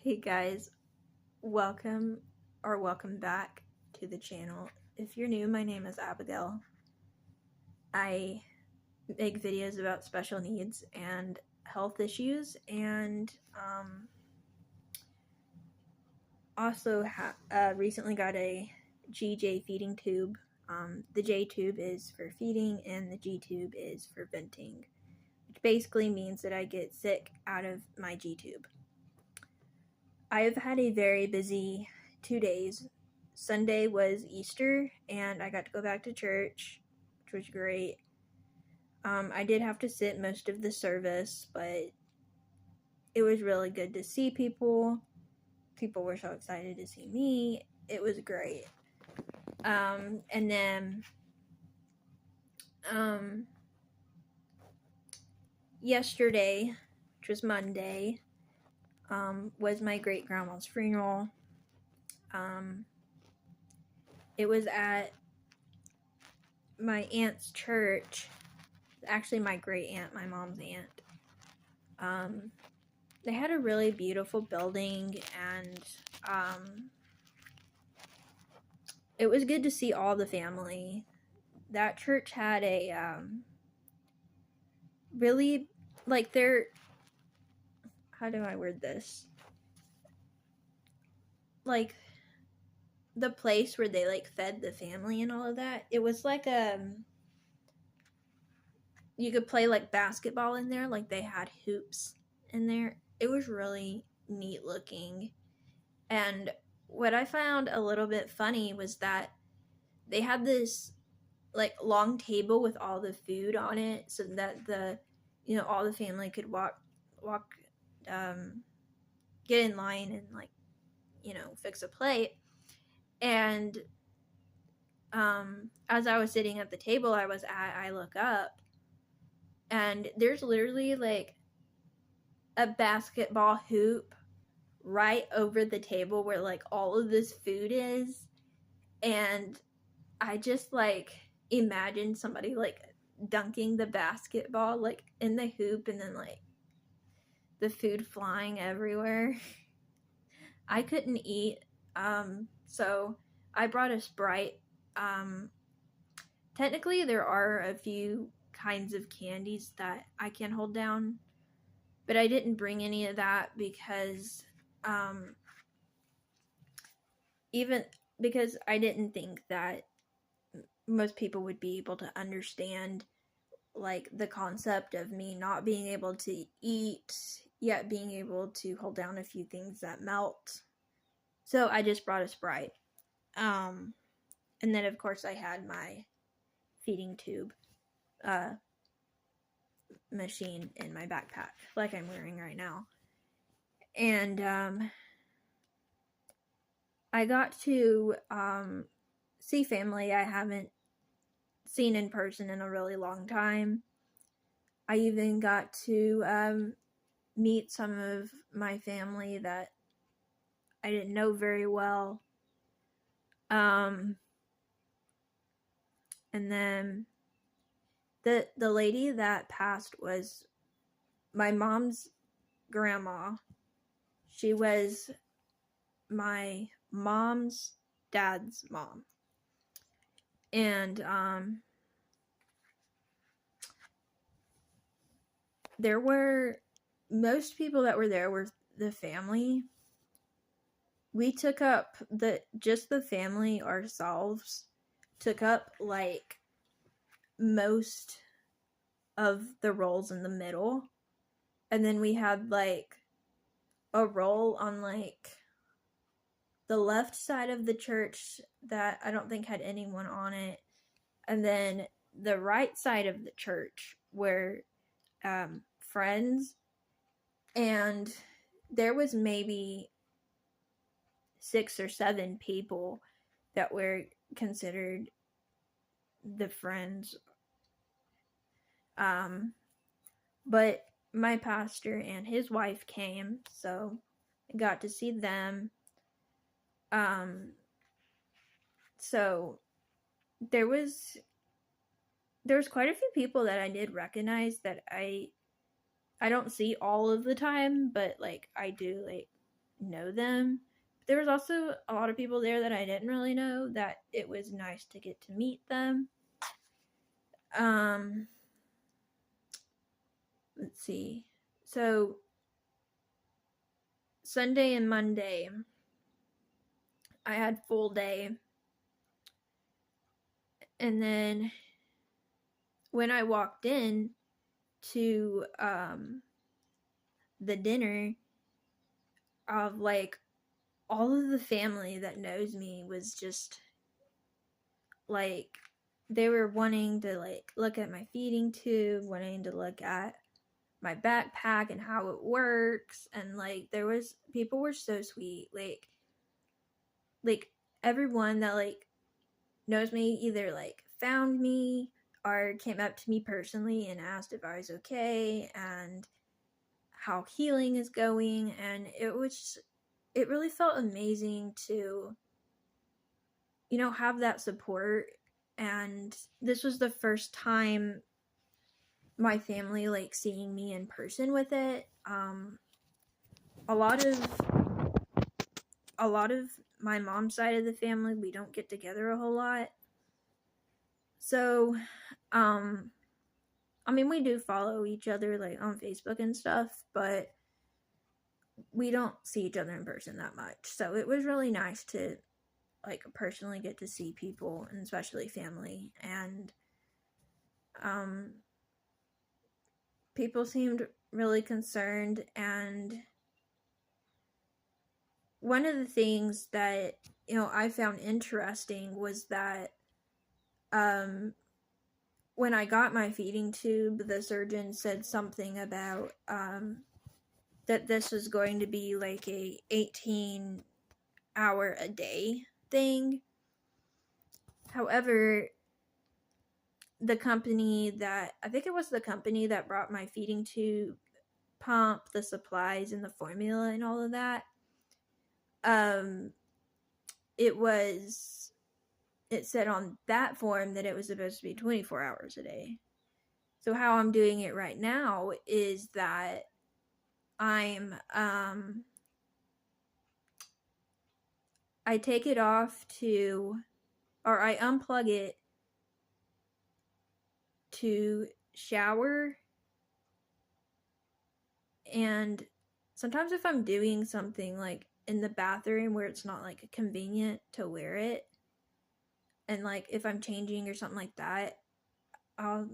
Hey guys, welcome back to the channel. If you're new, my name is Abigail. I make videos about special needs and health issues, and also recently got a GJ feeding tube. The J tube is for feeding and the G tube is for venting, which basically means that I get sick out of my G tube. I have had a very busy 2 days. Sunday was Easter, and I got to go back to church, which was great. I did have to sit most of the service, but it was really good to see people. People were so excited to see me. It was great. And then yesterday, which was Monday, was my great grandma's funeral. It was at my aunt's church. Actually, my great aunt, my mom's aunt. They had a really beautiful building, and it was good to see all the family. That church had a really, like, their, how do I word this? Like, the place where they, like, fed the family and all of that, it was like you could play, like, basketball in there. Like, they had hoops in there. It was really neat looking. And what I found a little bit funny was that they had this, like, long table with all the food on it, so that all the family could walk get in line and, like, fix a plate. And as I was sitting at the table I look up, and there's literally, like, a basketball hoop right over the table where, like, all of this food is. And I just, like, imagine somebody, like, dunking the basketball, like, in the hoop, and then, like, the food flying everywhere. I couldn't eat, so I brought a Sprite. Technically, there are a few kinds of candies that I can hold down, but I didn't bring any of that because I didn't think that most people would be able to understand, like, the concept of me not being able to eat yet being able to hold down a few things that melt. So I just brought a Sprite. And then, of course, I had my feeding tube machine in my backpack, like I'm wearing right now. And I got to see family I haven't seen in person in a really long time. I even got to meet some of my family that I didn't know very well. And then the lady that passed was my mom's grandma. She was my mom's dad's mom. And there were, most people that were there were the family. We took up just the family ourselves took up, like, most of the roles in the middle. And then we had, like, a role on, like, the left side of the church that I don't think had anyone on it. And then the right side of the church were friends. And there was maybe 6 or 7 people that were considered the friends. But my pastor and his wife came, so I got to see them. So there was quite a few people that I did recognize that I don't see all of the time, but, like, I do, like, know them. There was also a lot of people there that I didn't really know that it was nice to get to meet them. Let's see. So Sunday and Monday, I had full day. And then when I walked in to the dinner, of like all of the family that knows me was just like, they were wanting to like look at my feeding tube, wanting to look at my backpack and how it works, and like there was people were so sweet, like everyone that like knows me either like found me or came up to me personally and asked if I was okay and how healing is going. And it really felt amazing to, you know, have that support. And this was the first time my family like seeing me in person with it. A lot of my mom's side of the family, we don't get together a whole lot. So, I mean, we do follow each other like on Facebook and stuff, but we don't see each other in person that much. So it was really nice to like personally get to see people, and especially family. And people seemed really concerned. And one of the things that, you know, I found interesting was that when I got my feeding tube, the surgeon said something about that this was going to be like a 18-hour a day thing. However, the company that, I think it was the company that brought my feeding tube, pump, the supplies, and the formula and all of that, it said on that form that it was supposed to be 24 hours a day. So how I'm doing it right now is that I take it off to, or I unplug it to shower. And sometimes if I'm doing something like in the bathroom where it's not like convenient to wear it, and like if I'm changing or something like that, I'll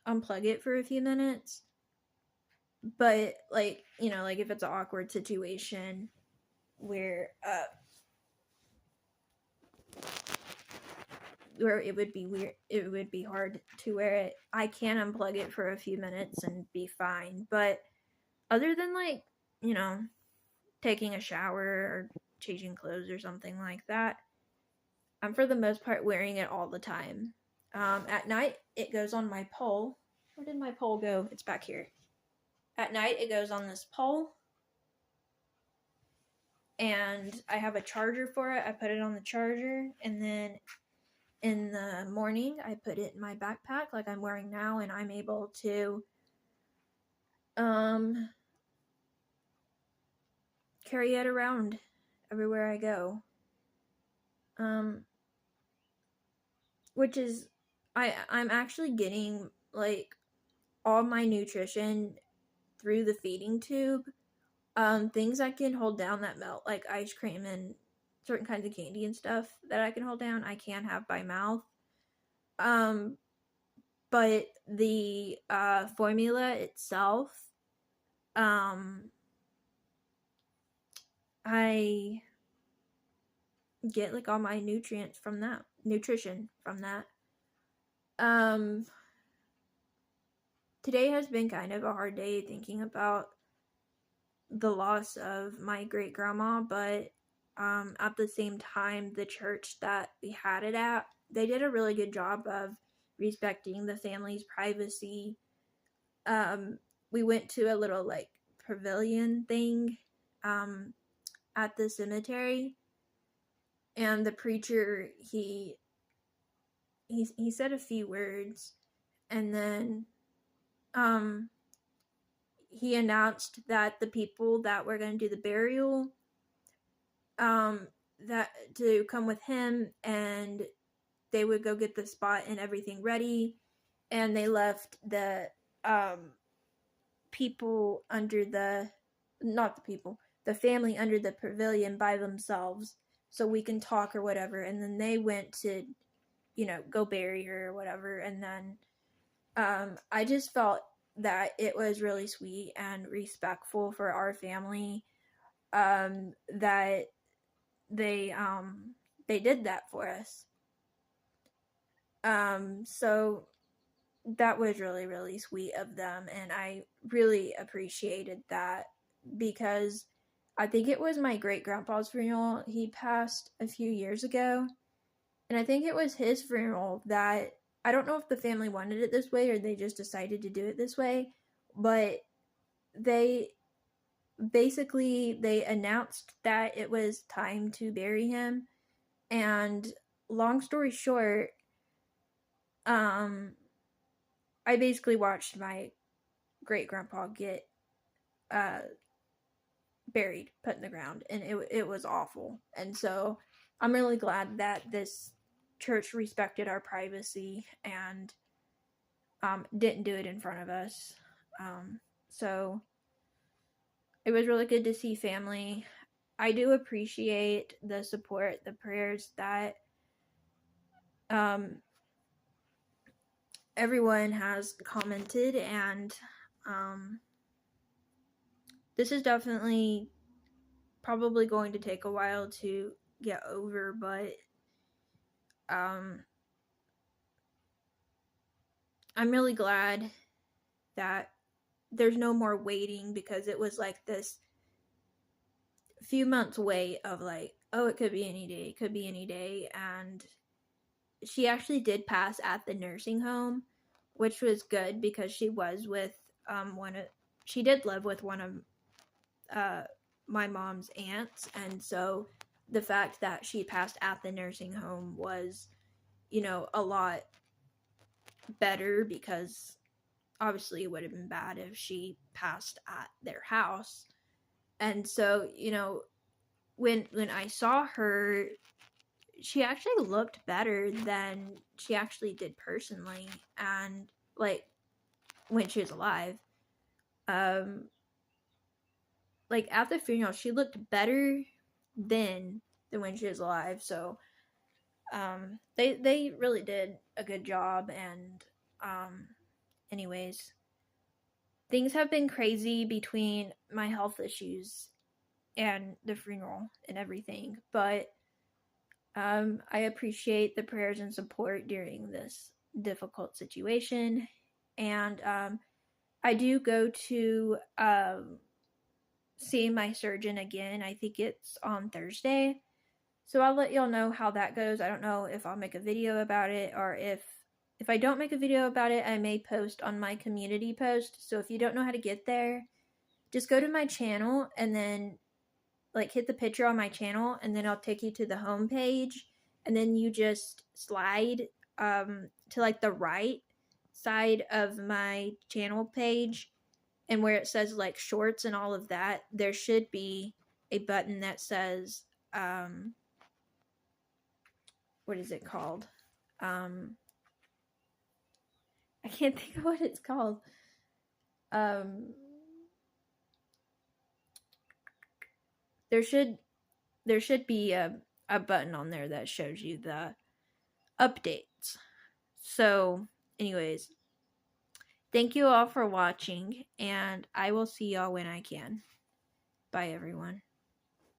unplug it for a few minutes. But like, you know, like if it's an awkward situation where it would be weird, it would be hard to wear it, I can unplug it for a few minutes and be fine. But other than like, you know, taking a shower or changing clothes or something like that, I'm for the most part wearing it all the time. At night, it goes on my pole. Where did my pole go? It's back here. At night, it goes on this pole, and I have a charger for it. I put it on the charger, and then in the morning, I put it in my backpack like I'm wearing now, and I'm able to carry it around everywhere I go. Which is, I'm actually getting like all my nutrition through the feeding tube. Things I can hold down that melt, like ice cream and certain kinds of candy and stuff that I can hold down, I can have by mouth. But the formula itself, I get like all my nutrition from that. Today has been kind of a hard day thinking about the loss of my great grandma, but at the same time, the church that we had it at, they did a really good job of respecting the family's privacy. We went to a little like pavilion thing at the cemetery, and the preacher, he said a few words, and then he announced that the people that were going to do the burial, that to come with him, and they would go get the spot and everything ready, and they left the people under the, not the people, the family under the pavilion by themselves so we can talk or whatever. And then they went to, go bury her or whatever. And then I just felt that it was really sweet and respectful for our family, that they did that for us. So that was really, really sweet of them, and I really appreciated that, because I think it was my great grandpa's funeral. He passed a few years ago, and I think it was his funeral that, I don't know if the family wanted it this way or they just decided to do it this way, but they they announced that it was time to bury him. And long story short, I basically watched my great grandpa get buried, put in the ground, and it was awful. And so I'm really glad that this church respected our privacy and didn't do it in front of us. So it was really good to see family. I do appreciate the support, the prayers that everyone has commented, and this is definitely probably going to take a while to get over, but I'm really glad that there's no more waiting, because it was like this few months wait of like, oh, it could be any day, it could be any day. And she actually did pass at the nursing home, which was good, because she was with she did live with one of my mom's aunts, and so the fact that she passed at the nursing home was, a lot better, because obviously it would have been bad if she passed at their house. And so, when I saw her, she actually looked better than she actually did personally, and like when she was alive. Like at the funeral, she looked better then than when she was alive. So they really did a good job. And anyways, things have been crazy between my health issues and the funeral and everything, but I appreciate the prayers and support during this difficult situation. And I do go to see my surgeon again. I think it's on Thursday. So I'll let y'all know how that goes. I don't know if I'll make a video about it, or if I don't make a video about it, I may post on my community post. So if you don't know how to get there, just go to my channel and then like hit the picture on my channel, and then I'll take you to the home page, and then you just slide to like the right side of my channel page, and where it says like shorts and all of that, there should be a button that says what is it called? I can't think of what it's called. There should be a button on there that shows you the updates. So, anyways, thank you all for watching, and I will see y'all when I can. Bye, everyone.